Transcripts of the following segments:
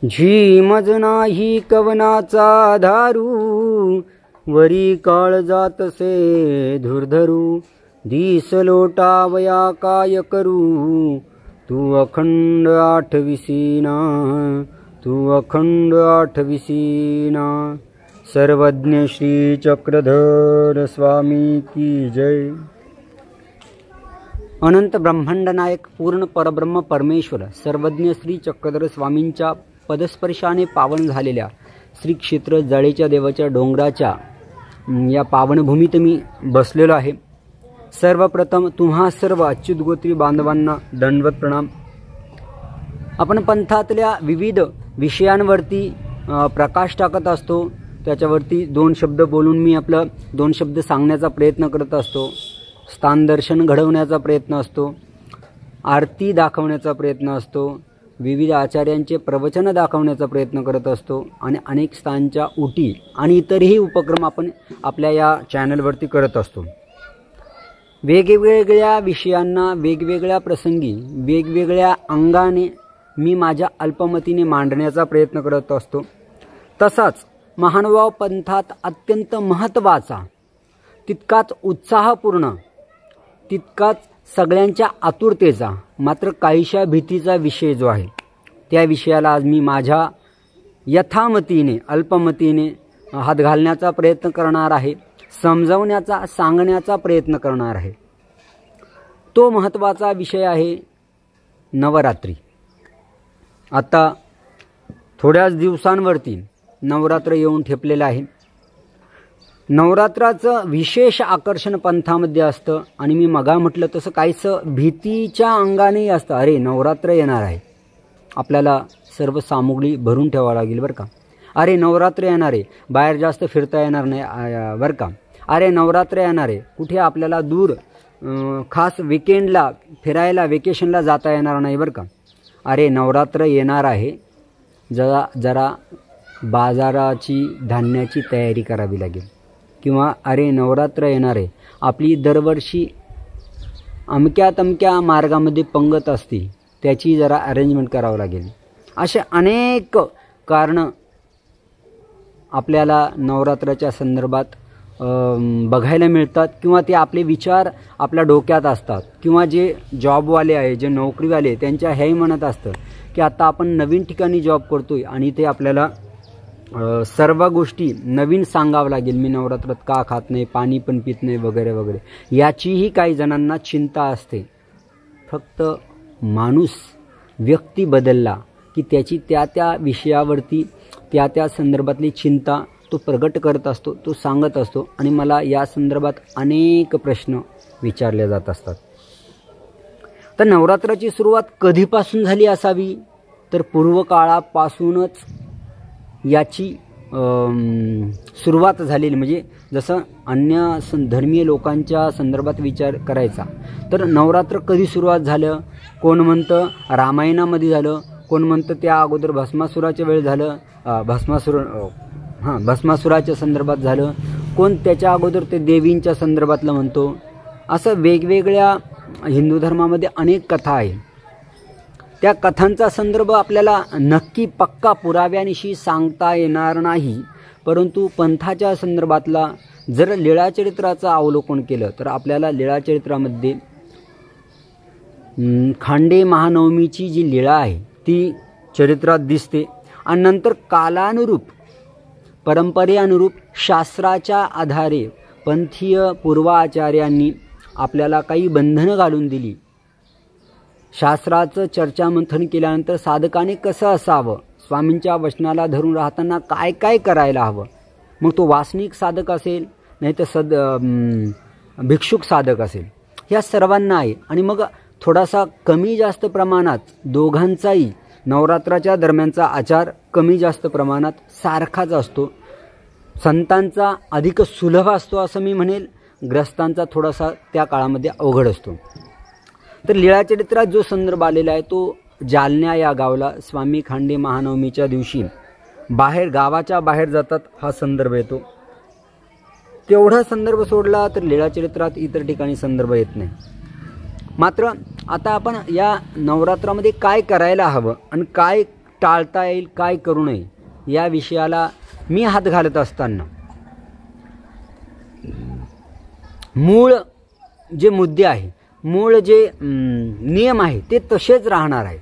झीमज नाही कवनाचा धारू, वरी काळ जातसे धुरधरू, दिस लोटावया काय करू, तू अखंड आठविसीना, तू अखंड आठविसीना। सर्वज्ञ श्री चक्रधर स्वामी की जय। अनंत ब्रह्मांड नायक पूर्ण परब्रह्म परमेश्वर सर्वज्ञ श्री चक्रधर स्वामींच्या पदस्पर्शाने पावन झालेल्या श्री क्षेत्र जळेच्या देवाच्या डोंगराच्या या पावनभूमीत मी बसलेलो आहे। सर्वप्रथम तुम्हा सर्व अच्युतगोत्री बांधवांना दंडवत प्रणाम। आपण पंथातल्या विविध विषयांवरती प्रकाश टाकत असतो, त्याच्यावरती दोन शब्द बोलून मी आपलं दोन शब्द सांगण्याचा प्रयत्न करत असतो। स्थान दर्शन घडवण्याचा प्रयत्न असतो, आरती दाखवण्याचा प्रयत्न असतो, विविध आचार्यांचे प्रवचन दाखवण्याचा प्रयत्न करत असतो आणि अनेक स्थानच्या उटी आणि इतरही उपक्रम आपण आपल्या या चॅनलवरती करत असतो। वेगवेगळ्या विषयांना वेगवेगळ्या प्रसंगी वेगवेगळ्या अंगाने मी माझ्या अल्पमतीने मांडण्याचा प्रयत्न करत असतो। तसाच महानुभाव पंथात अत्यंत महत्त्वाचा, तितकाच उत्साहपूर्ण, तितकाच सगळ्यांच्या आतुरतेचा, मात्र काहीशा भीतीचा विषय जो आहे, त्या विषयाला आज मी माझ्या यथामतीने अल्पमतीने हात घालण्याचा प्रयत्न करणार आहे, समजावण्याचा सांगण्याचा प्रयत्न करणार आहे। तो महत्त्वाचा विषय आहे नवरात्री। आता थोड्याच दिवसांवरती नवरात्र येऊन ठेपलेलं आहे। नवरात्राचं विशेष आकर्षण पंथामध्ये असतं आणि मी मगा म्हटलं तसं काहीसं भीतीच्या अंगानेही असतं। अरे नवरात्र येणार आहे, आपल्याला सर्व सामुग्री भरून ठेवावं लागेल बरं का। अरे नवरात्र येणार आहे, बाहेर जास्त फिरता येणार नाही बरं का। अरे नवरात्र येणार आहे, कुठे आपल्याला दूर खास विकेंडला फिरायला वेकेशनला जाता येणार नाही बरं का। अरे नवरात्र येणार आहे, जरा बाजाराची धान्याची तयारी करावी लागेल, किंवा अरे नवरात्र येणार आहे, आपली दरवर्षी अमक्या तमक्या मार्गामध्ये पंगत असते, त्याची जरा अरेंजमेंट करावं लागेल। असे अनेक कारणं आपल्याला नवरात्राच्या संदर्भात बघायला मिळतात, किंवा ते आपले विचार आपल्या डोक्यात असतात, किंवा जे जॉबवाले आहे, जे नोकरीवाले त्यांच्या हेही म्हणत असतं की आता आपण नवीन ठिकाणी जॉब करतोय आणि ते आपल्याला सर्व गोष्टी नवीन सांगावं लागेल। मी नवरात्रात का खात नाही, पाणी पण पित नाही वगैरे वगैरे, याचीही काही जणांना चिंता असते। फक्त माणूस व्यक्ती बदलला की त्याची त्या विषयावरती त्या संदर्भातली चिंता तो प्रगट करत असतो, तो सांगत असतो आणि मला या संदर्भात अनेक प्रश्न विचारले जात असतात। तर नवरात्राची सुरुवात कधीपासून झाली असावी, तर पूर्वकाळापासूनच याची सुरुवात झालेली। म्हणजे जसं अन्य धर्मीय लोकांच्या संदर्भात विचार करायचा तर नवरात्र कधी सुरुवात झालं, कोण म्हणतं रामायणामध्ये झालं, कोण म्हणतं त्या अगोदर भस्मासुराच्या वेळ झालं, भस्मासुराच्या संदर्भात झालं, कोण त्याच्या अगोदर ते देवींच्या संदर्भातलं म्हणतो। असं वेगवेगळ्या हिंदू धर्मामध्ये अनेक कथा आहे। त्या कथांचा संदर्भ आपल्याला नक्की पक्का पुराव्यानिशी सांगता येणार नाही, परंतु पंथाच्या संदर्भातला जर लीळाचरित्राचं अवलोकन केलं तर आपल्याला लीळाचरित्रामध्ये खांडे महानवमीची जी लीळा आहे ती चरित्रात दिसते आणि नंतर कालानुरूप परंपरेनुरूप शास्त्राच्या आधारे पंथीय पूर्वाचार्यांनी आपल्याला काही बंधनं घालून दिली। शास्त्राचं चर्चामंथन केल्यानंतर साधकाने कसं असावं, स्वामींच्या वचनाला धरून राहताना काय काय करायला हवं, मग तो वासनिक साधक असेल नाही तर भिक्षुक साधक असेल, ह्या सर्वांना आहे। आणि मग थोडासा कमी जास्त प्रमाणात दोघांचाही नवरात्राच्या दरम्यानचा आचार कमी जास्त प्रमाणात सारखाच असतो। संतांचा अधिक सुलभ असतो असं मी म्हणेल, ग्रस्तांचा थोडासा त्या काळामध्ये अवघड असतो। तर लीळाचरित्रात जो संदर्भ आलेला आहे तो जालन्या या गावाला स्वामी खांडे महानवमीच्या दिवशी गावाच्या बाहेर जातात हा संदर्भ येतो। तेवढा संदर्भ सोडला तर लीळाचरित्रात इतर ठिकाणी संदर्भ येत नाही। मात्र आता आपण या नवरात्रामध्ये काय करायला हवं आणि काय टाळता येईल, काय करू नये, या विषयाला मी हात घालत असताना मूळ जे मुद्दे आहे, मूळ जे नियम आहे ते तसेच राहणार आहेत.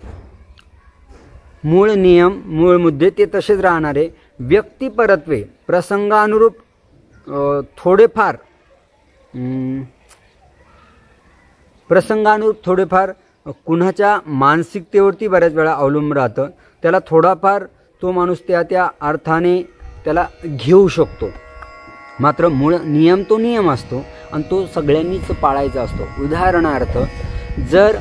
मूळ नियम, मूळ मुद्दे ते तसेच राहणार आहे. व्यक्तिपरत्वे प्रसंगानुरूप थोडेफार कुणाच्या मानसिकतेवरती बऱ्याच वेळा अवलंबून राहतं. त्याला थोडाफार तो माणूस त्या अर्थाने त्याला घेऊ शकतो. मात्र मूळ नियम तो नियम असतो आणि तो सगळ्यांनीच पाळायचा असतो. उदाहरणार्थ, जर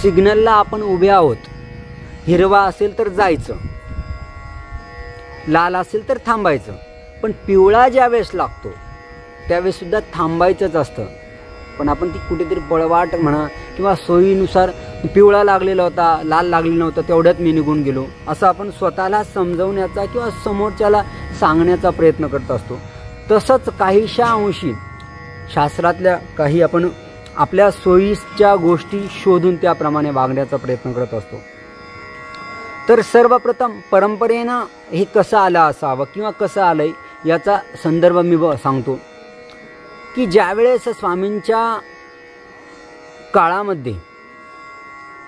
सिग्नलला आपण उभे आहोत, हिरवा असेल तर जायचं, लाल असेल तर थांबायचं, पण पिवळा ज्यावेळेस लागतो त्यावेळेस सुद्धा थांबायचंच असतं. पण आपण ती कुठेतरी पळवाट म्हणा किंवा सोयीनुसार पिवळा लागलेला होता, लाल लागलेला नव्हता, तेवढ्यात मी निघून गेलो, असं आपण स्वतःला समजवण्याचा किंवा समोरच्याला सांगण्याचा प्रयत्न करत असतो. तसंच काहीशा अंशी शास्त्रातल्या काही आपण आपल्या सोयीच्या गोष्टी शोधून त्याप्रमाणे वागण्याचा प्रयत्न करत असतो. तर सर्वप्रथम परंपरेनं हे कसं आलं असावं किंवा कसं आलंय याचा संदर्भ मी सांगतो की ज्यावेळेस स्वामींच्या काळामध्ये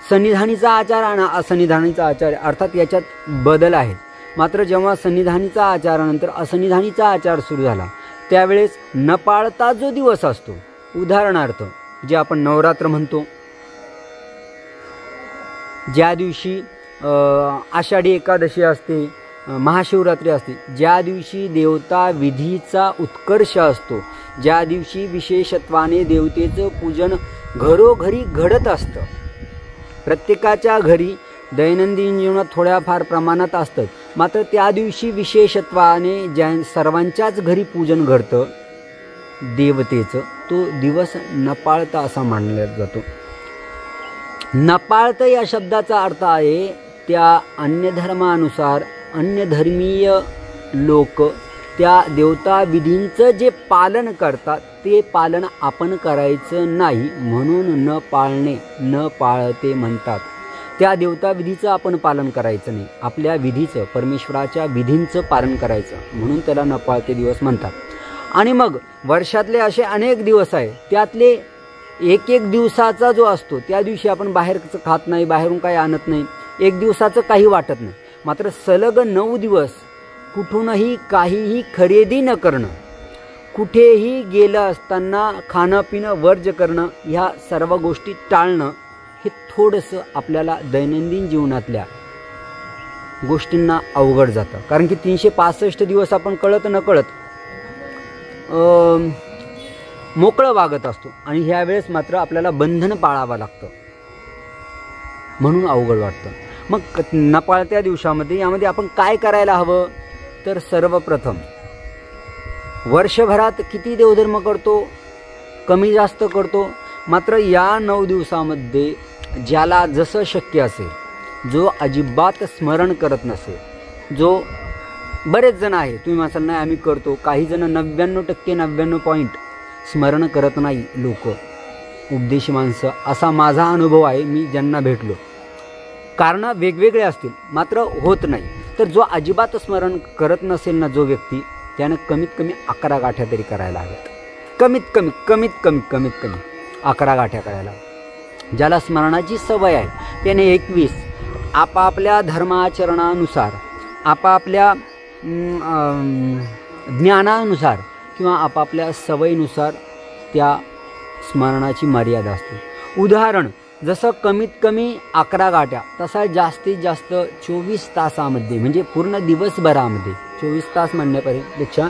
सन्निधानीचा आचार आणि असन्निधानीचा आचार अर्थात याच्यात बदल आहेत. मात्र जेव्हा सन्निधानीचा आचारानंतर असन्निधानीचा आचार सुरू झाला त्यावेळेस न पाळता जो दिवस असतो, उदाहरणार्थ जे आपण नवरात्र म्हणतो, ज्या दिवशी आषाढी एकादशी असते, महाशिवरात्री असते, ज्या दिवशी देवता विधीचा उत्कर्ष असतो, ज्या दिवशी विशेषत्वाने देवतेचं पूजन घरोघरी घडत असतं. प्रत्येकाच्या घरी दैनंदिन जीवनात थोड्याफार प्रमाणात असतं, मात्र त्या दिवशी विशेषत्वाने सर्वांच्याच घरी पूजन घडतं देवतेचं, तो दिवस न पाळता असा मानला जातो. न पाळता या शब्दाचा अर्थ आहे त्या अन्य धर्मानुसार अन्य धर्मीय लोक त्या देवता विधींचं जे पालन करतात ते पालन आपण करायचं नाही, म्हणून न पाळणे, न पाळते म्हणतात. त्या देवता विधीचं आपण पालन करायचं नाही, आपल्या विधीचं, परमेश्वराच्या विधींचं पालन करायचं, म्हणून त्याला न पाळते दिवस म्हणतात. आणि मग वर्षातले असे अनेक दिवस आहे, त्यातले एक एक दिवसाचा जो असतो त्या दिवशी आपण बाहेरचं खात नाही, बाहेरून काही आणत नाही, एक दिवसाचं काही वाटत नाही. मात्र सलग 9 दिवस कुठूनही काहीही खरेदी न करणं, कुठेही गेलं असताना खाणं पिणं वर्ज करणं, ह्या सर्व गोष्टी टाळणं, हे थोडंसं आपल्याला दैनंदिन जीवनातल्या गोष्टींना अवघड जातं. कारण की 365 दिवस आपण कळत न कळत मोकळं वागत असतो आणि ह्यावेळेस मात्र आपल्याला बंधन पाळावं लागतं, म्हणून अवघड वाटतं. मग न पाळत्या दिवसामध्ये यामध्ये आपण काय करायला हवं, तर सर्वप्रथम वर्षभरात किती देवधर्म करतो, कमी जास्त करतो, मात्र या 9 दिवसामध्ये ज्याला जसं शक्य असेल, जो अजिबात स्मरण करत नसेल, जो बरेच जण आहे, तुम्ही म्हणाल नाही आम्ही करतो, काही जण 99% स्मरण करत नाही लोक, उपदेशी माणसं, असा माझा अनुभव आहे. मी ज्यांना भेटलो, कारणं वेगवेगळे असतील मात्र होत नाही. तर जो अजिबात स्मरण करत नसेल ना जो व्यक्ती, त्यानं कमीत कमी 11 गाठ्या तरी करायला हव्यात. कमीत कमी 11 गाठ्या करायला. ज्याला स्मरणाची सवय आहे त्याने 21 आपापल्या धर्माचरणानुसार, आपापल्या ज्ञानानुसार किंवा आपापल्या सवयीनुसार त्या स्मरणाची मर्यादा असते. उदाहरण, जसं कमीत कमी 11 गाठ्या, तसा जास्तीत जास्त 24 तासामध्ये, म्हणजे पूर्ण दिवसभरामध्ये, 24 तास म्हणण्यापेक्षा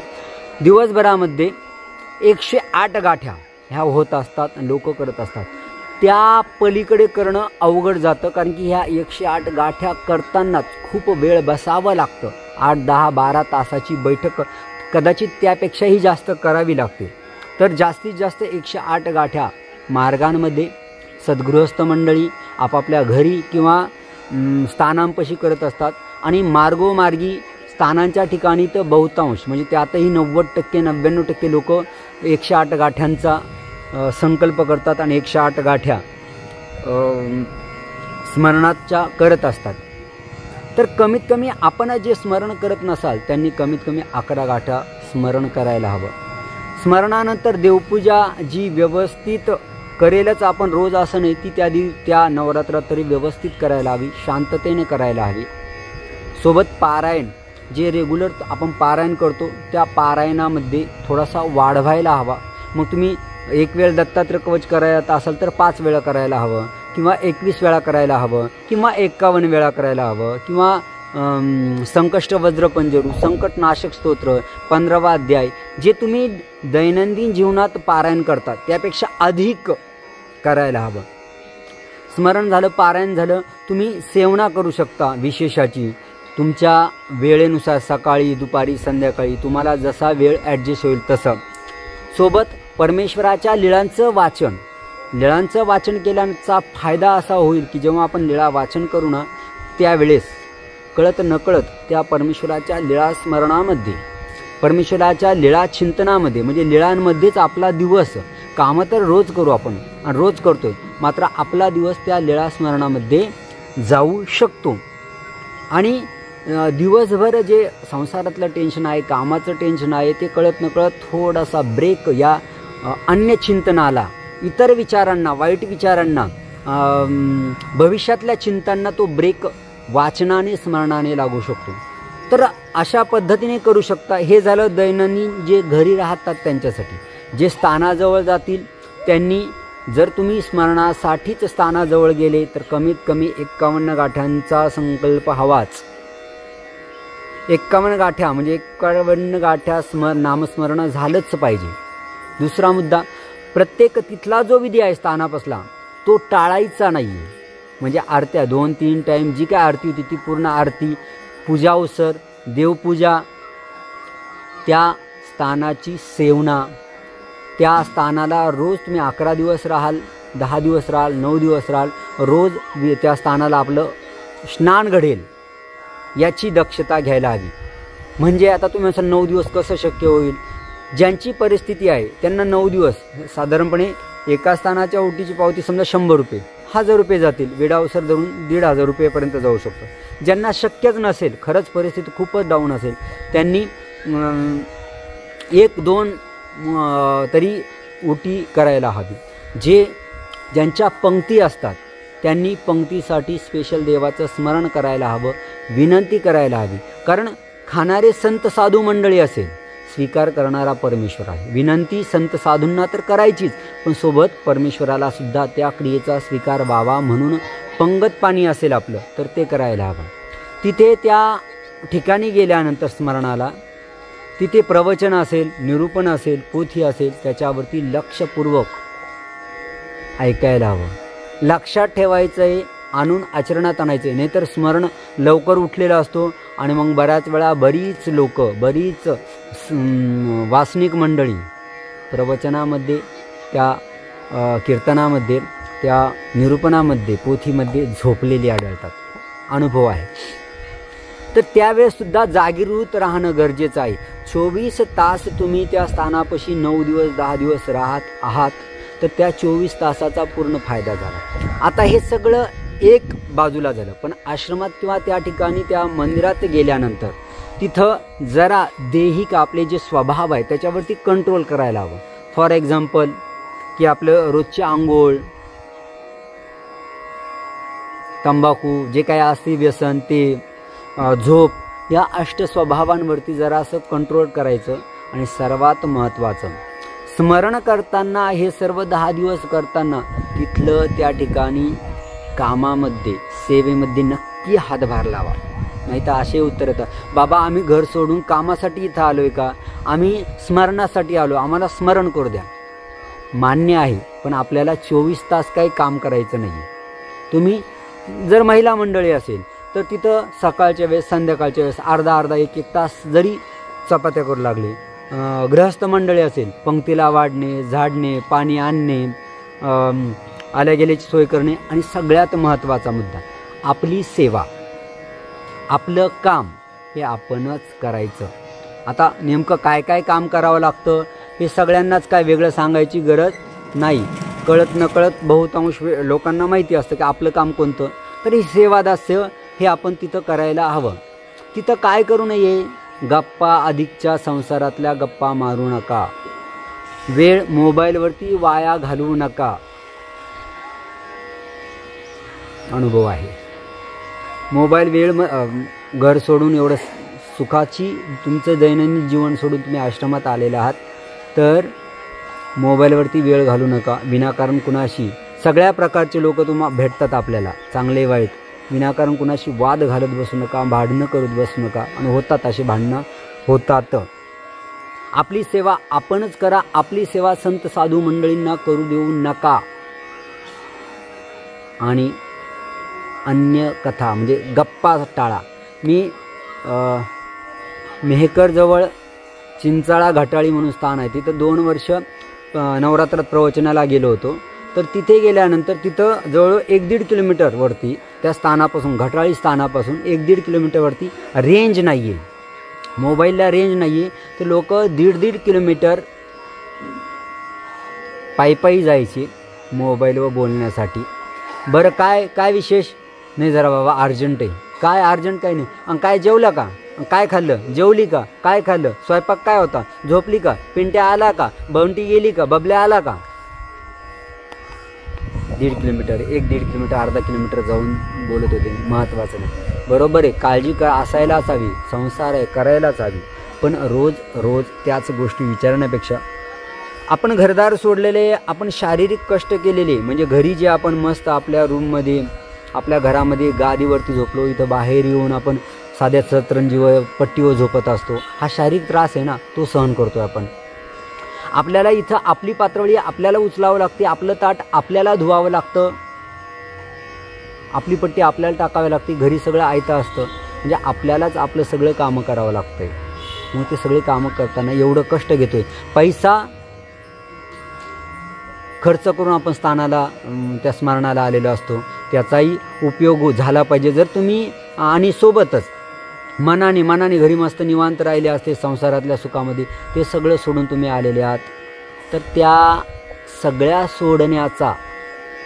दिवसभरामध्ये 108 गाठ्या ह्या होत असतात, लोक करत असतात. त्या पलीकडे करणं अवघड जातं, कारण की ह्या 108 गाठ्या करतानाच खूप वेळ बसावं लागतं. 8, 10, 12 तासाची बैठक कदाचित त्यापेक्षाही जास्त करावी लागते. तर जास्तीत जास्त 108 गाठ्या मार्गांमध्ये सद्गृहस्थ मंडळी आपापल्या घरी किंवा स्थानांपाशी करत असतात. आणि मार्गोमार्गी स्थानांच्या ठिकाणी तर बहुतांश, म्हणजे त्यातही 90% लोक 108 गाठ्यांचा संकल्प करतात आणि 108 गाठ्या स्मरणाच्या करत असतात. तर कमीत कमी आपण जे स्मरण करत नसाल त्यांनी कमीत कमी 11 गाठा स्मरण करायला हवं. स्मरणानंतर देवपूजा जी व्यवस्थित करेलच आपण रोज असं नाही, ती त्या नवरात्रात तरी व्यवस्थित करायला हवी, शांततेने करायला हवी. सोबत पारायण जे रेग्युलर आपण पारायण करतो त्या पारायणामध्ये थोडासा वाढवायला हवा. मग तुम्ही एक वेळ दत्तात्रय कवच करायला असाल तर 5 वेळा करायला हवं, किंवा 21 वेळा करायला हवं, किंवा 51 वेळा करायला हवं, किंवा संकष्ट वज्रपंजरू, संकटनाशक स्तोत्र, 15वा अध्याय जे तुम्ही दैनंदिन जीवनात पारायण करतात त्यापेक्षा अधिक करायला हवं. स्मरण झालं, पारायण झालं, तुम्ही सेवना करू शकता विशेषाची तुमच्या वेळेनुसार, सकाळी, दुपारी, संध्याकाळी तुम्हाला जसा वेळ ॲडजस्ट होईल तसं. सोबत परमेश्वराच्या लीळांचं वाचन केल्याचा फायदा असा होईल की जेव्हा आपण लीळा वाचन करू ना त्यावेळेस कळत नकळत त्या परमेश्वराच्या लीळा स्मरणामध्ये, परमेश्वराच्या लीळा चिंतनामध्ये, म्हणजे लीळांमध्येच आपला दिवस, कामं तर रोज करू आपण आणि रोज करतोय, मात्र आपला दिवस त्या लीळा स्मरणामध्ये जाऊ शकतो. आणि दिवसभर जे संसारातलं टेन्शन आहे, कामाचं टेन्शन आहे, ते कळत नकळत थोडासा ब्रेक या अन्य चिंतनाला, इतर विचारांना, वाईट विचारांना, भविष्यातल्या चिंतांना तो ब्रेक वाचनाने, स्मरणाने लागू शकतो. तर अशा पद्धतीने करू शकता. हे झालं दैनंदिन जे घरी राहतात त्यांच्यासाठी. जे स्थानाजवळ जातील त्यांनी, जर तुम्ही स्मरणासाठीच स्थानाजवळ गेले तर कमीत कमी 51 गाठ्यांचा संकल्प हवाच. 51 गाठ्या म्हणजे 51 गाठ्या नामस्मरण झालंच पाहिजे. दुसरा मुद्दा, प्रत्येक तिथला जो विधी आहे स्थानापासला तो टाळायचा नाही आहे. म्हणजे आरत्या 2-3 टाईम जी काय आरती होती ती पूर्ण आरती, पूजा उत्सर, देवपूजा, त्या स्थानाची सेवना, त्या स्थानाला रोज तुम्ही 11 दिवस राहाल, 10 दिवस राहाल, 9 दिवस राहाल, रोज त्या स्थानाला आपलं स्नान घडेल याची दक्षता घ्यायला हवी. म्हणजे आता तुम्ही असं 9 दिवस कसं शक्य होईल? ज्यांची परिस्थिती आहे त्यांना 9 दिवस साधारणपणे एका स्थानाच्या ओटीची पावती समजा 100 रुपये, 1000 रुपये जातील, वेळावसर धरून 1500 रुपयेपर्यंत जाऊ शकतो. ज्यांना शक्यच नसेल, खरंच परिस्थिती खूपच डाऊन असेल, त्यांनी 1-2 तरी ओटी करायला हवी. ज्यांच्या पंक्ती असतात त्यांनी पंक्तीसाठी स्पेशल देवाचं स्मरण करायला हवं, विनंती करायला हवी. कारण खाणारे संत साधू मंडळी असेल, स्वीकार करणारा परमेश्वर आहे. विनंती संत साधूंना तर करायचीच, पण सोबत परमेश्वराला सुद्धा त्या क्रियेचा स्वीकार व्हावा म्हणून पंगत पाणी असेल आपलं तर ते करायला हवं. तिथे त्या ठिकाणी गेल्यानंतर स्मरणाला तिथे प्रवचन असेल, निरूपण असेल, पोथी असेल, त्याच्यावरती लक्षपूर्वक ऐकायला हवं. लक्षात ठेवायचं आहे, आणून आचरणात आणायचं आहे. नाहीतर स्मरण लवकर उठलेलं असतो आणि मग बऱ्याच वेळा बरीच लोक, बरीच वासनिक मंडळी प्रवचनामध्ये, त्या कीर्तनामध्ये, त्या निरूपणामध्ये, पोथीमध्ये झोपलेली आढळतात. अनुभव आहे. तर त्यावेळेससुद्धा जागृत राहणं गरजेचं आहे. 24 तास तुम्ही त्या स्थानापाशी 9 दिवस 10 दिवस राहत आहात तर त्या 24 तासाचा पूर्ण फायदा झाला. आता हे सगळं एक बाजूला झालं, पण आश्रमात किंवा त्या ठिकाणी त्या मंदिरात गेल्यानंतर तिथं जरा देहिक आपले जे स्वभाव आहे त्याच्यावरती कंट्रोल करायला हवं. फॉर एक्झाम्पल की आपलं रोजची आंघोळ, तंबाखू, जे काय असते व्यसन, ते झोप, या 8 स्वभावांवरती जरा असं कंट्रोल करायचं. आणि सर्वात महत्त्वाचं, स्मरण करताना, हे सर्व 10 दिवस करताना तिथलं त्या ठिकाणी कामामध्ये, सेवेमध्ये नक्की हातभार लावा. नाही तर असे उत्तर येतात, बाबा आम्ही घर सोडून कामासाठी इथं आलोय का? आम्ही स्मरणासाठी आलो, आम्हाला स्मरण करू द्या. मान्य आहे, पण आपल्याला 24 तास काही काम करायचं नाही. तुम्ही जर महिला मंडळी असेल तर तिथं सकाळच्या वेळेस, संध्याकाळच्या वेळेस अर्धा 1-1 तास जरी चपात्या करू लागले. गृहस्थ मंडळी असेल, पंक्तीला वाढणे, झाडणे, पाणी आणणे, आल्या गेल्याची सोय करणे. आणि सगळ्यात महत्त्वाचा मुद्दा, आपली सेवा, आपलं काम हे आपणच करायचं. आता नेमकं काय काय काम करावं लागतं हे सगळ्यांनाच काय वेगळं सांगायची गरज नाही. कळत नकळत बहुतांश लोकांना माहिती असतं की आपलं काम कोणतं. तर ही सेवादास्य हे आपण तिथं करायला हवं. तिथं काय करू नये? गप्पा अधिकच्या संसारातल्या गप्पा मारू नका. वेळ मोबाईलवरती वाया घालवू नका. अनुभव आहे. मोबाईल वेळ घर सोडून एवढं सुखाची तुमचं दैनंदिन जीवन सोडून तुम्ही आश्रमात आलेले आहात, तर मोबाईलवरती वेळ घालू नका. विनाकारण कुणाशी, सगळ्या प्रकारचे लोक तुम्हाला भेटतात आपल्याला, चांगले वाईट. विनाकारण कुणाशी वाद घालत बसू नका, भांडणं करत बसू नका. आणि होतात अशी भांडणं होतात. आपली सेवा आपणच करा. आपली सेवा संत साधू मंडळींना करू देऊ नका. आणि अन्य कथा म्हणजे गप्पा टाळा. मी मेहकरजवळ चिंचाळा घाटाळी म्हणून स्थान आहे, तिथं 2 वर्ष नवरात्रात प्रवचनाला गेलो होतो. तर तिथे गेल्यानंतर तिथं जवळ 1-1.5 किलोमीटरवरती त्या स्थानापासून, घाटाळी स्थानापासून 1-1.5 किलोमीटरवरती रेंज नाही आहे, मोबाईलला रेंज नाही आहे. तर लोक 1.5 किलोमीटर पायी जायचे मोबाईलवर बोलण्यासाठी. बरं काय विशेष नाही, जरा बाबा अर्जंट आहे. काय अर्जंट? काय नाही. आणि काय जेवलं का? काय खाल्लं? जेवली का? काय खाल्लं? स्वयंपाक काय होता? झोपली का? पिंट्या आला का? बंटी गेली का? बबल्या आला का? 1.5 किलोमीटर, 1-1.5 किलोमीटर, अर्धा किलोमीटर जाऊन बोलत होते. महत्त्वाचं नाही. बरोबर आहे, काळजी असायलाच हवी, संसार आहे करायलाच हवी. पण रोज त्याच गोष्टी विचारण्यापेक्षा आपण घरदार सोडलेले, आपण शारीरिक कष्ट केलेले, म्हणजे घरी जे आपण मस्त आपल्या रूममध्ये, आपल्या घरामध्ये गादीवरती झोपलो, इथं बाहेर येऊन आपण साध्या सतरंजीवर पट्टीवर झोपत असतो. हा शारीरिक त्रास आहे ना, तो सहन करतो आपण. आपल्याला इथं आपली पातळी आपल्याला उचलावं लागते, आपलं ताट आपल्याला धुवावं लागतं, आपली पट्टी आपल्याला टाकावी लागते. घरी सगळं आयतं असतं, म्हणजे आपल्यालाच आपलं सगळं कामं करावं लागतंय. मग ते सगळे कामं करताना एवढं कष्ट घेतोय. पैसा खर्च करून आपण स्थानाला, त्या स्मरणाला आलेलो असतो, त्याचाही उपयोग झाला पाहिजे. जर तुम्ही आणि सोबतच मनाने घरी मस्त निवांत राहिले असते संसारातल्या सुखामध्ये, ते सगळं सोडून तुम्ही आलेले आहात, तर त्या सगळ्या सोडण्याचा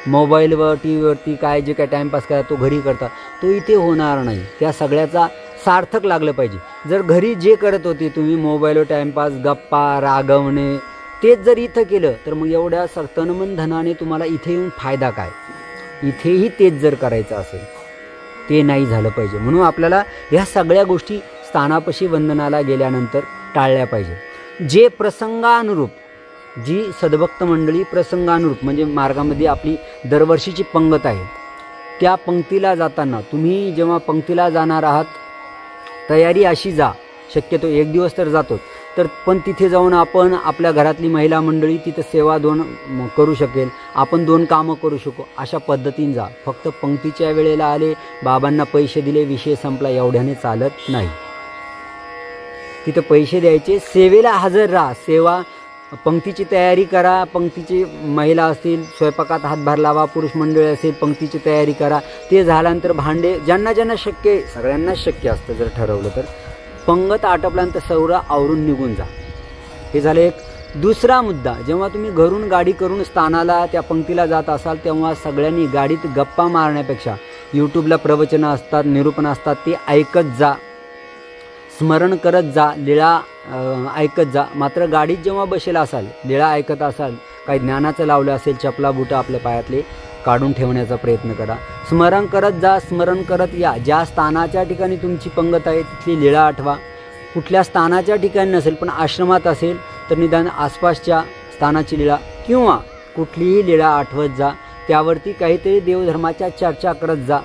मोबाईलवर, टी व्हीवरती काय जे काय टाईमपास करा तो घरी करता, तो इथे होणार नाही. त्या सगळ्याचा सार्थक लागलं पाहिजे. जर घरी जे करत होते तुम्ही, मोबाईलवर टाईमपास, गप्पा, रागवणे, तेच जर इथं केलं, तर मग एवढ्या तनमन धनाने तुम्हाला इथे येऊन फायदा काय? इथेही तेच जर करायचं असेल, ते नाही झालं पाहिजे. म्हणून आपल्याला ह्या सगळ्या गोष्टी स्थानापाशी वंदनाला गेल्यानंतर टाळल्या पाहिजे. जे प्रसंगानुरूप, जी सद्भक्त मंडळी प्रसंगानुरूप, म्हणजे मार्गामध्ये आपली दरवर्षीची पंगत आहे, त्या पंक्तीला जाताना तुम्ही जेव्हा पंक्तीला जाणार आहात, तयारी अशी जा. शक्यतो 1 दिवस तर जातो, तर पण तिथे जाऊन आपण आपल्या घरातली महिला मंडळी तिथं सेवा 2 करू शकेल, आपण 2 कामं करू शकू, अशा पद्धतीने जा. फक्त पंक्तीच्या वेळेला आले, बाबांना पैसे दिले, विषय संपला, एवढ्याने चालत नाही. तिथं पैसे द्यायचे, सेवेला हजर राहा. सेवा, पंक्तीची तयारी करा. पंक्तीची महिला असतील, स्वयंपाकात हातभार लावा. पुरुष मंडळी असेल, पंक्तीची तयारी करा. ते झाल्यानंतर भांडे, ज्यांना शक्य आहे, सगळ्यांनाच शक्य असतं जर ठरवलं तर, पंगत आटपल्यानंतर सौरा आवरून निघून जा. हे झालं एक. दुसरा मुद्दा, जेव्हा तुम्ही घरून गाडी करून स्थानाला, त्या पंक्तीला जात असाल, तेव्हा सगळ्यांनी गाडीत गप्पा मारण्यापेक्षा यूट्यूबला प्रवचनं असतात, निरूपण असतात, ते ऐकत जा, स्मरण करत जा, लीळा ऐकत जा. मात्र गाडीत जेव्हा बसेला असाल, लीळा ऐकत असाल, काही ज्ञानाचं लावलं असेल, चपला बुटा आपल्या पायातले काढून ठेवण्याचा प्रयत्न करा. स्मरण करत जा, स्मरण करत या. ज्या स्थानाच्या ठिकाणी तुमची पंगत आहे तिथली लीळा आठवा. कुठल्या स्थानाच्या ठिकाणी नसेल, पण आश्रमात असेल तर निदान आसपासच्या स्थानाची लीळा किंवा कुठलीही लीळा आठवत जा. त्यावरती काहीतरी देवधर्माच्या चर्चा करत जा.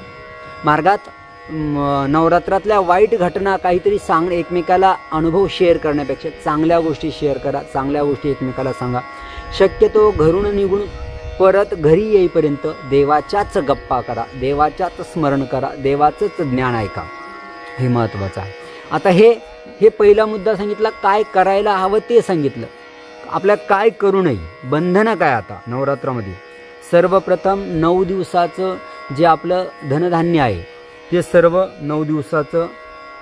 मार्गात नवरात्रातल्या वाईट घटना काहीतरी एकमेकाला अनुभव शेअर करण्यापेक्षा चांगल्या गोष्टी शेअर करा, चांगल्या गोष्टी एकमेकाला सांगा. शक्यतो घरून निघून परत घरी येईपर्यंत देवाच्याच गप्पा करा, देवाच्याच स्मरण करा, देवाचंच ज्ञान ऐका. हे महत्त्वाचं आहे. आता हे पहिला मुद्दा सांगितला. काय करायला हवं ते सांगितलं. आपल्याला काय करू नये, बंधनं काय. आता नवरात्रामध्ये सर्वप्रथम 9 दिवसाचं जे आपलं धनधान्य आहे, ते सर्व 9 दिवसाचं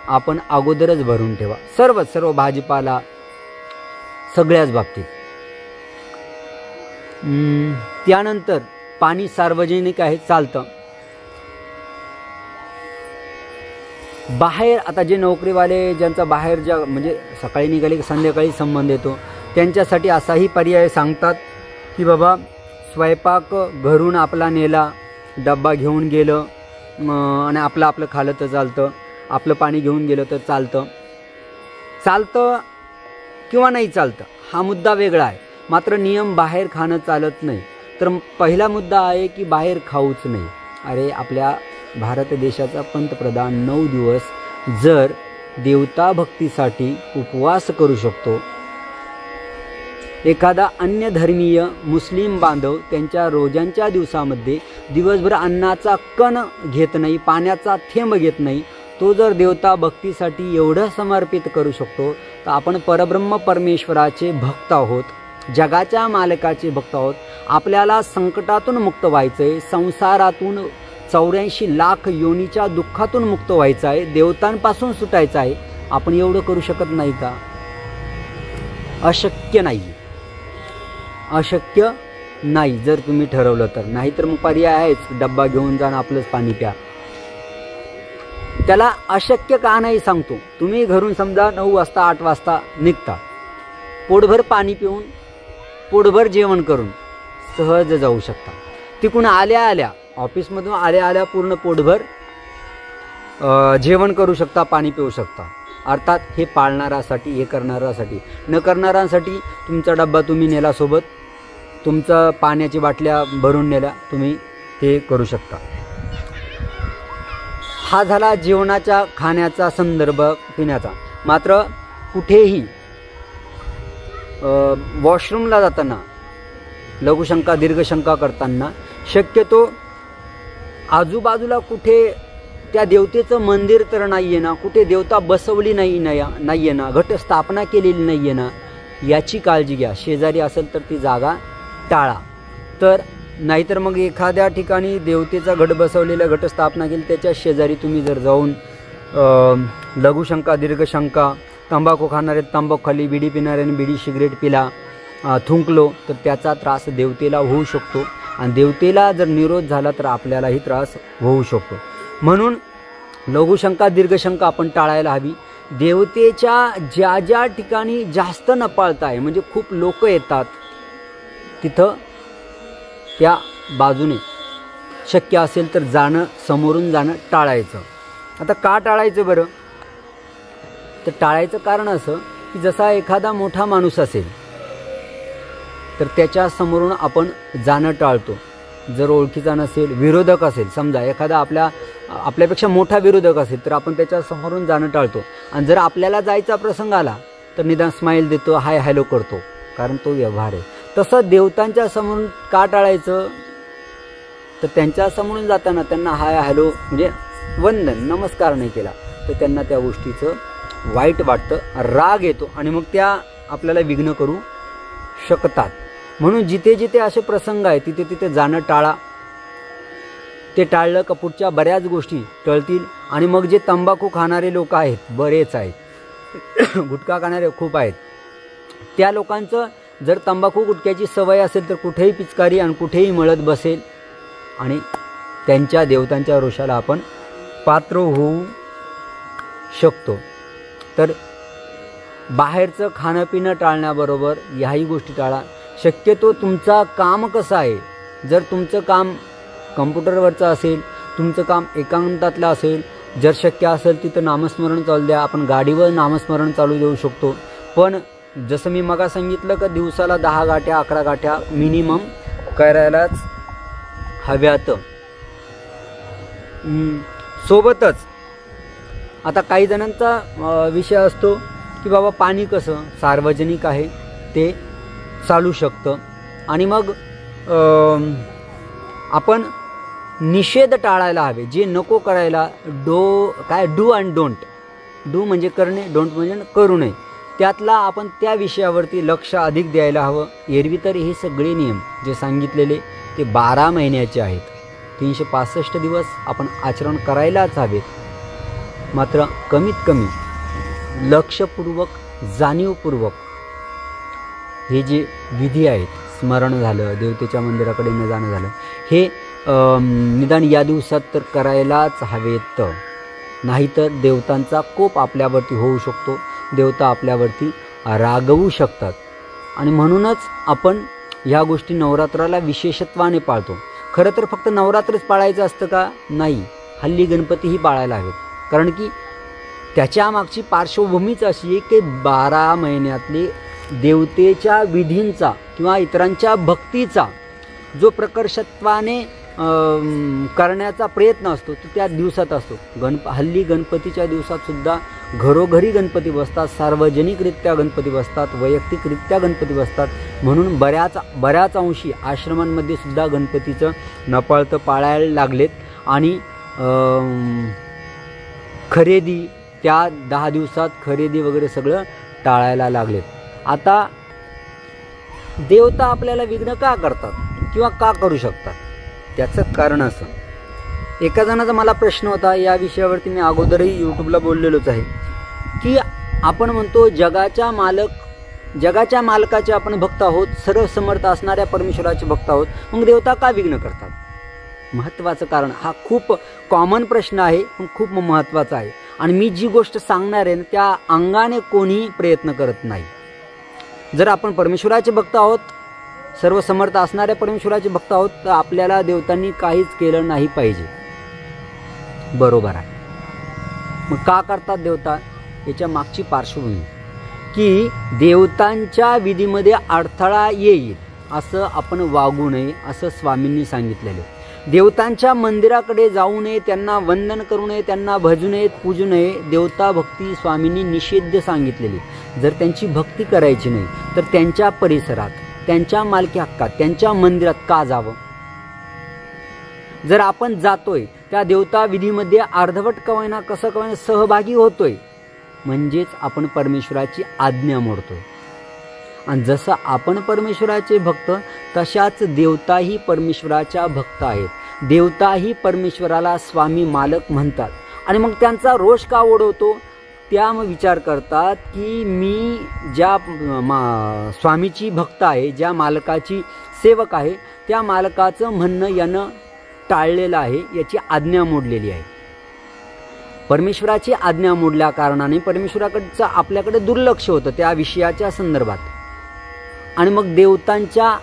आपण अगोदरच भरून ठेवा. सर्व भाजीपाला सगळ्याच बाबतीत. त्यानंतर पाणी सार्वजनिक आहे, चालतं. बाहेर आता जे नोकरीवाले ज्यांचा बाहेर ज्या म्हणजे सकाळी निघाले की संध्याकाळी संबंध येतो, त्यांच्यासाठी असाही पर्याय सांगतात की बाबा स्वयंपाक घरून आपला नेला, डब्बा घेऊन गेलं आणि आपलं खाल्लं तर चालतं, आपलं पाणी घेऊन गेलं तर चालतं किंवा नाही चालतं, हा मुद्दा वेगळा आहे. मात्र नियम बाहेर खाणं चालत नाही. तर पहिला मुद्दा आहे की बाहेर खाऊच नाही. अरे आपल्या भारत देशाचा पंतप्रधान 9 दिवस जर देवता भक्तीसाठी उपवास करू शकतो, एखादा अन्य धर्मीय मुस्लिम बांधव त्यांच्या रोजांच्या दिवसामध्ये दिवसभर अन्नाचा कण घेत नाही, पाण्याचा थेंब घेत नाही, तो जर देवता भक्तीसाठी एवढं समर्पित करू शकतो, तर आपण परब्रह्म परमेश्वराचे भक्त आहोत, जगाच्या मालकाचे भक्त आहोत. आपल्याला संकटातून मुक्त व्हायचं आहे, संसारातून 84 लाख योनीच्या दुःखातून मुक्त व्हायचं आहे, देवतांपासून सुटायचं आहे. आपण एवढं करू शकत नाही का? अशक्य नाही, अशक्य नाही जर तुम्ही ठरवलं तर. नाहीतर मग पर्याय आहेच, डब्बा घेऊन जाणं, आपलंच पाणी प्या. त्याला अशक्य का नाही सांगतो. तुम्ही घरून समजा 9 वाजता 8 वाजता निघता, पोटभर पाणी पिऊन पोटभर जेवण करून सहज जाऊ शकता. तिकडून आल्या ऑफिसमधून आल्या पूर्ण पोटभर जेवण करू शकता, पाणी पिऊ शकता. अर्थात हे पाळणाऱ्यासाठी, हे करणाऱ्यासाठी. न करणाऱ्यांसाठी तुमचा डब्बा तुम्ही नेला सोबत, तुमचं पाण्याची बाटल्या भरून नेल्या, तुम्ही ते करू शकता. हा झाला जेवणाच्या खाण्याचा संदर्भ, पिण्याचा. मात्र कुठेही वॉशरूमला जाताना, लघुशंका दीर्घशंका करताना शक्यतो आजूबाजूला कुठे त्या देवतेचं मंदिर तर नाही आहे ना, कुठे देवता बसवली नाही आहे ना, घटस्थापना केलेली नाही आहे ना, याची काळजी घ्या. शेजारी असेल तर ती जागा टाळा. तर नाहीतर मग एखाद्या ठिकाणी देवतेचा घट बसवलेला, घटस्थापना केली, त्याच्या शेजारी तुम्ही जर जाऊन लघुशंका दीर्घशंका, तंबाखू खाणारे तंबाखू खाली, बिडी पिणाऱ्याने बिडी सिगरेट पिला, थुंकलो, तर त्याचा त्रास देवतेला होऊ शकतो. आणि देवतेला जर निरोध झाला तर आपल्यालाही त्रास होऊ शकतो. म्हणून लघुशंका दीर्घशंका आपण टाळायला हवी. देवतेच्या ज्या ज्या ठिकाणी जास्त न पाळता आहे, म्हणजे खूप लोक येतात, तिथं त्या बाजूने शक्य असेल तर जाणं, समोरून जाणं टाळायचं. आता का टाळायचं बरं? तर टाळायचं कारण असं की जसा एखादा मोठा माणूस असेल तर त्याच्या समोरून आपण जाणं टाळतो. जर ओळखीचा नसेल, विरोधक असेल, समजा एखादा आपल्यापेक्षा मोठा विरोधक असेल तर आपण त्याच्या समोरून जाणं टाळतो. आणि जर आपल्याला जायचा प्रसंग आला तर निदान स्माईल देतो, हाय हॅलो करतो, कारण तो व्यवहार आहे. तसं देवतांच्या समोरून का टाळायचं? तर त्यांच्या समोरून जाताना त्यांना हाय हॅलो म्हणजे वंदन नमस्कार नाही केला तर त्यांना त्या गोष्टीचं वाईट वाटतं, राग येतो आणि मग त्या आपल्याला विघ्न करू शकतात. म्हणून जिथे जिथे असे प्रसंग आहेत तिथे तिथे जाणं टाळा. ते टाळलं का पुढच्या बऱ्याच गोष्टी टळतील. आणि मग जे तंबाखू खाणारे लोक आहेत, बरेच आहेत, गुटखा खाणारे खूप आहेत, त्या लोकांचं जर तंबाखू गुटख्याची सवय असेल तर कुठेही पिचकारी आणि कुठेही मळत बसेल आणि त्यांच्या देवतांच्या रोषाला आपण पात्र होऊ शकतो. तर बाहेरचं खाणं पिणं टाळण्याबरोबर ह्याही गोष्टी टाळा. शक्यतो तुमचा काम कसं आहे, जर तुमचं काम कम्प्युटरवरचं असेल, तुमचं काम एकांतातलं असेल, जर शक्य असेल तिथं नामस्मरण चालू द्या. आपण गाडीवर नामस्मरण चालू देऊ शकतो. पण जसं मी मगा सांगितलं का दिवसाला 10 गाठ्या 11 गाठ्या मिनिमम करायलाच हव्यात. सोबतच आता काही जणांचा विषय असतो की बाबा पाणी कसं सार्वजनिक आहे ते चालू शकतं आणि मग आपण निषेध टाळायला हवे. जे नको करायला डू अँड डोंट. डू म्हणजे करणे, डोंट म्हणजे करू नये. त्यातला आपण त्या विषयावरती लक्ष अधिक द्यायला हवं. एरवी तर हे सगळे नियम जे सांगितलेले ते 12 महिन्याचे आहेत. 365 दिवस आपण आचरण करायलाच हवेत. मात्र कमीत कमी लक्षपूर्वक, जाणीवपूर्वक हे जे विधी आहेत, स्मरण झालं, देवतेच्या मंदिराकडे न जाणं झालं, हे निदान या दिवसात तर करायलाच हवेत. नाहीतर देवतांचा कोप आपल्यावरती होऊ शकतो, देवता आपल्यावरती रागवू शकतात. आणि म्हणूनच आपण ह्या गोष्टी नवरात्राला विशेषत्वाने पाळतो. खरं तर फक्त नवरात्रच पाळायचं असतं का? नाही, हल्ली गणपतीही पाळायला हवेत. कारण की त्याच्या मागची पार्श्वभूमीच अशी आहे की 12 महिन्यातली देवतेच्या विधींचा किंवा इतरांच्या भक्तीचा जो प्रकर्षत्वाने करण्याचा प्रयत्न असतो तो त्या दिवसात असतो. हल्ली गणपतीच्या दिवसातसुद्धा घरोघरी गणपती बसतात, सार्वजनिकरित्या गणपती बसतात, वैयक्तिकरित्या गणपती बसतात. म्हणून बऱ्याच अंशी आश्रमांमध्ये सुद्धा गणपतीचं नपाळतं पाळायला लागलेत. आणि खरेदी त्या 10 दिवसात खरेदी वगैरे सगळं टाळायला लागलेत. आता देवता आपल्याला विघ्न का करतात किंवा का करू शकतात? त्याचं कारण असं, एका जणाचा मला प्रश्न होता, या विषयावरती मी अगोदरही यूट्यूबला बोललेलोच आहे, की आपण म्हणतो जगाच्या मालकाचे आपण भक्त आहोत, सर्व समर्थ असणाऱ्या परमेश्वराचे भक्त आहोत, मग देवता का विघ्न करतात? महत्त्वाचं कारण, हा खूप कॉमन प्रश्न आहे पण खूप महत्त्वाचा आहे. आणि मी जी गोष्ट सांगणार आहे त्या अंगाने कोणीही प्रयत्न करत नाही. जर आपण परमेश्वराचे भक्त आहोत, सर्व समर्थ असणाऱ्या परमेश्वराचे भक्त आहोत, तर आपल्याला देवतांनी काहीच केलं नाही पाहिजे. बरोबर आहे. मग का करतात देवता? याच्या मागची पार्श्वभूमी की देवतांच्या विधीमध्ये अडथळा येईल असं आपण वागू नये असं स्वामींनी सांगितलेलं. देवतांच्या मंदिराकडे जाऊ नये, त्यांना वंदन करू नये, त्यांना भजू नये, पूजू नये. देवता भक्ती स्वामींनी निषिद्ध सांगितलेली. जर त्यांची भक्ती करायची नाही तर त्यांच्या परिसरात, त्यांच्या मालकी हक्कात, त्यांच्या मंदिरात का जावं? जर आपण जातोय त्या देवता विधीमध्ये अर्धवट कवयना कसं कवयना सहभागी होतोय, म्हणजेच आपण परमेश्वराची आज्ञा मोडतोय. आणि जसं आपण परमेश्वराचे भक्त तशाच देवताही परमेश्वराच्या भक्त आहेत. देवताही परमेश्वराला स्वामी मालक म्हणतात. आणि मग त्यांचा रोष का ओढवतो? त्या मग विचार करतात की मी ज्या स्वामीची भक्त आहे, ज्या मालकाची सेवक आहे, त्या मालकाचं म्हणणं यानं टाळलेलं आहे, याची आज्ञा मोडलेली आहे. परमेश्वराची आज्ञा मोडल्या कारणाने परमेश्वराकडचं आपल्याकडे दुर्लक्ष होतं त्या विषयाच्या संदर्भात. आणि मग देवतांच्या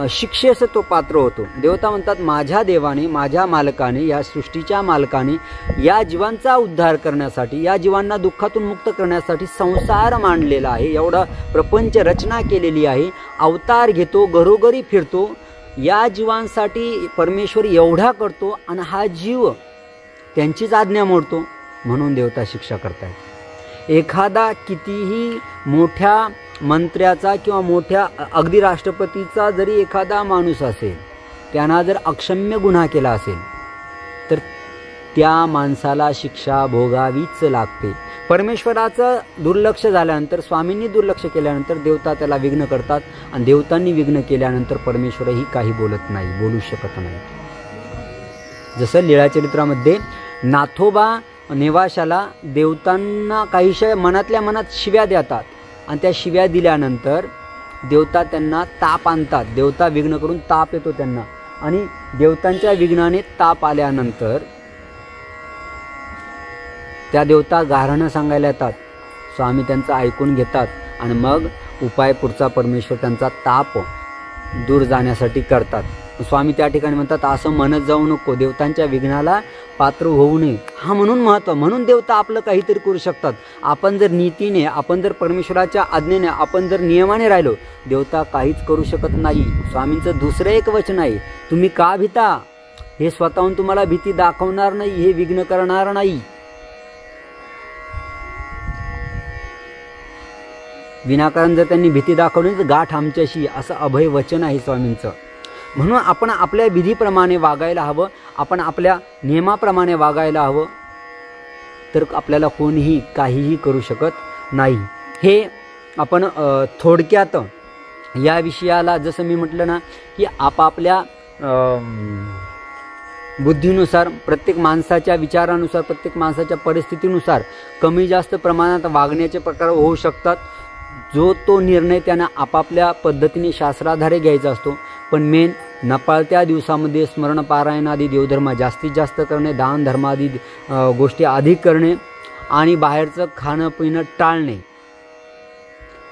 शिक्षेस तो पात्र होतो. देवता म्हणतात माझ्या देवाने, माझ्या मालकाने, या सृष्टीच्या मालकाने या जीवांचा उद्धार करण्यासाठी, या जीवांना दुःखातून मुक्त करण्यासाठी संसार मांडलेला आहे, एवढा प्रपंच रचना केलेली आहे, अवतार घेतो, घरोघरी फिरतो, या जीवांसाठी परमेश्वर एवढा करतो आणि हा जीव त्यांचीच आज्ञा मोडतो. म्हणून देवता शिक्षा करतायत. एखादा कितीही मोठ्या मंत्र्याचा किंवा मोठ्या अगदी राष्ट्रपतीचा जरी एखादा माणूस असेल, त्यांना जर अक्षम्य गुन्हा केला असेल तर त्या माणसाला शिक्षा भोगावीच लागते. परमेश्वराचं दुर्लक्ष झाल्यानंतर, स्वामींनी दुर्लक्ष केल्यानंतर देवता त्याला विघ्न करतात. आणि देवतांनी विघ्न केल्यानंतर परमेश्वरही काही बोलत नाही, बोलू शकत नाही. जसं लीळाचरित्रामध्ये नाथोबा नेवाशाला देवतांना काहीशा मनातल्या मनात शिव्या देतात आणि त्या शिव्या दिल्यानंतर देवता त्यांना ताप आणतात. देवता विघ्न करून ताप येतो त्यांना. आणि देवतांच्या विघ्नाने ताप आल्यानंतर त्या देवता गाऱ्हाणं सांगायला येतात. स्वामी त्यांचं ऐकून घेतात आणि मग उपाय पुढचा परमेश्वर त्यांचा ताप दूर जाण्यासाठी करतात. स्वामी त्या ठिकाणी म्हणतात असं म्हणत जाऊ नको, देवतांच्या विघ्नाला पात्र होऊ नये. हा म्हणून महत्त्व. म्हणून देवता आपलं काहीतरी करू शकतात. आपण जर नीतीने, आपण जर परमेश्वराच्या आज्ञेने, आपण जर नियमाने राहिलो, देवता काहीच करू शकत नाही. स्वामींचं दुसरं एक वचन आहे, तुम्ही का भीता? हे स्वतःहून तुम्हाला भीती दाखवणार नाही, हे विघ्न करणार नाही. विनाकारण जर त्यांनी भीती दाखवली तर गाठ आमच्याशी, असं अभय वचन आहे स्वामींचं. म्हणून आपण आपल्या विधीप्रमाणे वागायला हवं, आपण आपल्या नियमाप्रमाणे वागायला हवं, तर आपल्याला कोणीही काहीही करू शकत नाही. हे आपण थोडक्यात या विषयाला, जसं मी म्हटलं ना की आपापल्या बुद्धीनुसार, प्रत्येक माणसाच्या विचारानुसार, प्रत्येक माणसाच्या परिस्थितीनुसार कमी जास्त प्रमाणात वागण्याचे प्रकार होऊ शकतात. जो तो निर्णय त्यांना आपापल्या पद्धतीने शास्त्राधारे घ्यायचा असतो. पण मेन नपाळत्या दिवसामध्ये स्मरणपारायण आदी देवधर्म जास्तीत जास्त करणे, दान धर्म आदी गोष्टी अधिक करणे आणि बाहेरचं खाणं पिणं टाळणे,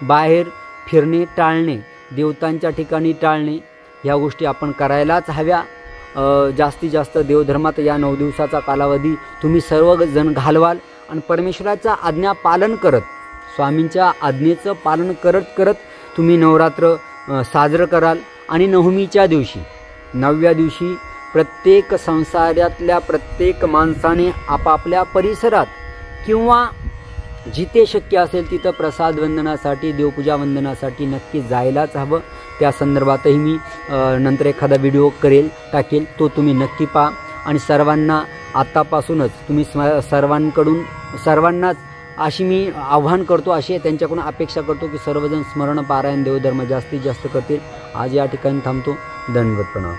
बाहेर फिरणे टाळणे, देवतांच्या ठिकाणी टाळणे, ह्या गोष्टी आपण करायलाच हव्या। जास्तीत जास्त देवधर्मात या 9 दिवसाचा कालावधी तुम्ही सर्वजण घालवाल आणि परमेश्वराचा आज्ञा पालन करत, स्वामींच्या आज्ञेचं पालन करत करत तुम्ही नवरात्र साजरं कराल। आणि नवमीच्या दिवशी 9व्या दिवशी प्रत्येक संसारातल्या प्रत्येक माणसाने आपापल्या परिसरात किंवा जिथे शक्य असेल तिथं प्रसाद वंदनासाठी, देवपूजा वंदनासाठी नक्की जायलाच हवं। त्या संदर्भातही मी नंतर एखादा व्हिडिओ टाकेल, तो तुम्ही नक्की पहा। आणि सर्वांना आतापासूनच तुम्ही सर्वांनाच अशी मी आव्हान करतो, अशी त्यांच्याकडून अपेक्षा करतो की सर्वजण स्मरणपारायण देवधर्म जास्तीत जास्त करतील। आज या ठिकाणी थांबतो। धन्यवाद, प्रणाम।